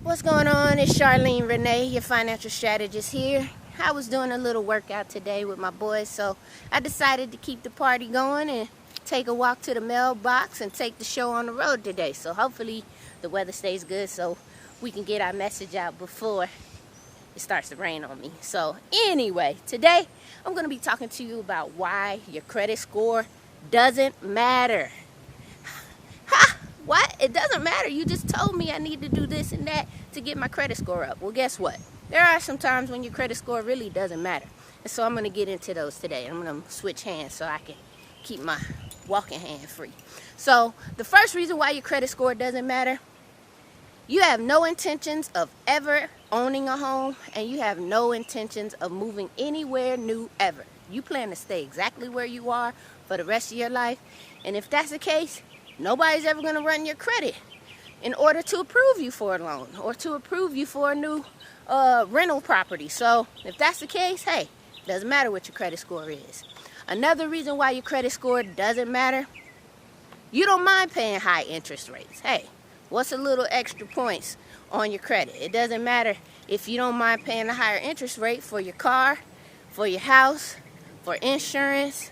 What's going on? It's Charlene Renee, your financial strategist here. I was doing a little workout today with my boys, so I decided to keep the party going and take a walk to the mailbox and take the show on the road today. So hopefully the weather stays good so we can get our message out before it starts to rain on me. So anyway, today I'm going to be talking to you about why your credit score doesn't matter. What? It doesn't matter. You just told me I need to do this and that to get my credit score up. Well, guess what? There are some times when your credit score really doesn't matter. And so I'm going to get into those today. I'm going to switch hands so I can keep my walking hand free. So the first reason why your credit score doesn't matter, you have no intentions of ever owning a home, and you have no intentions of moving anywhere new ever. You plan to stay exactly where you are for the rest of your life. And if that's the case, nobody's ever going to run your credit in order to approve you for a loan or to approve you for a new rental property. So if that's the case, hey, doesn't matter what your credit score is. Another reason why your credit score doesn't matter, you don't mind paying high interest rates. Hey, what's a little extra points on your credit? It doesn't matter if you don't mind paying a higher interest rate for your car, for your house, for insurance.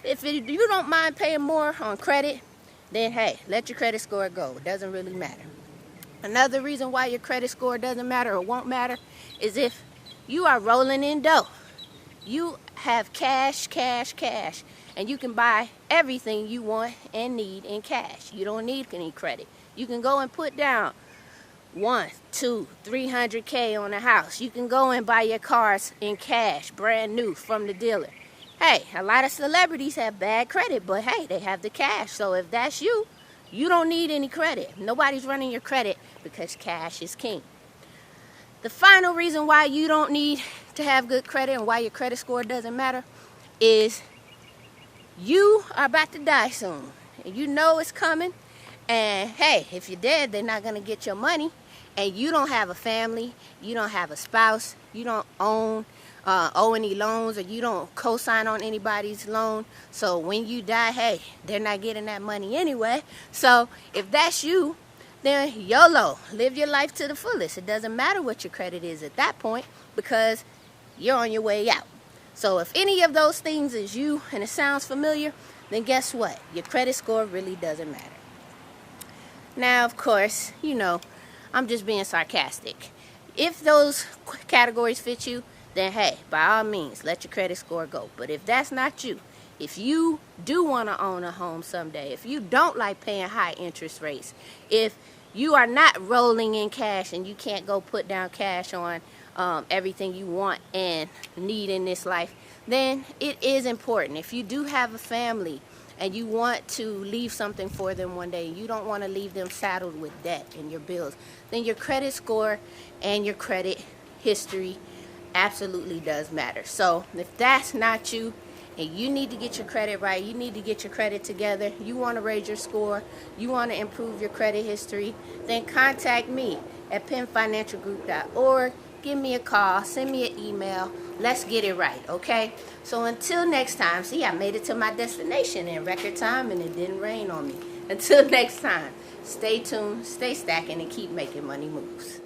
If you don't mind paying more on credit, then hey, let your credit score go. It doesn't really matter. Another reason why your credit score doesn't matter or won't matter is if you are rolling in dough. You have cash, and you can buy everything you want and need in cash. You don't need any credit. You can go and put down 100, 200, 300K on a house. You can go and buy your cars in cash, brand new from the dealer. Hey, a lot of celebrities have bad credit, but hey, they have the cash. So if that's you, you don't need any credit. Nobody's running your credit because cash is king. The final reason why you don't need to have good credit and why your credit score doesn't matter is you are about to die soon. And you know it's coming. And hey, if you're dead, they're not going to get your money. And you don't have a family. You don't have a spouse. You don't owe any loans, or you don't co-sign on anybody's loan. So when you die, hey, they're not getting that money anyway. So if that's you, then YOLO, live your life to the fullest. It doesn't matter what your credit is at that point because you're on your way out. So if any of those things is you and it sounds familiar, then guess what? Your credit score really doesn't matter. Now, of course, you know, I'm just being sarcastic. If those categories fit you, then hey, by all means, let your credit score go. But if that's not you, if you do want to own a home someday, if you don't like paying high interest rates, if you are not rolling in cash and you can't go put down cash on everything you want and need in this life, then it is important. If you do have a family and you want to leave something for them one day, you don't want to leave them saddled with debt and your bills, then your credit score and your credit history absolutely does matter. So if that's not you and you need to get your credit right, you need to get your credit together, you want to raise your score, you want to improve your credit history, then contact me at penfinancialgroup.org. Give me a call, send me an email. Let's get it right, okay? So until next time, see, I made it to my destination in record time and it didn't rain on me. Until next time, stay tuned, stay stacking, and keep making money moves.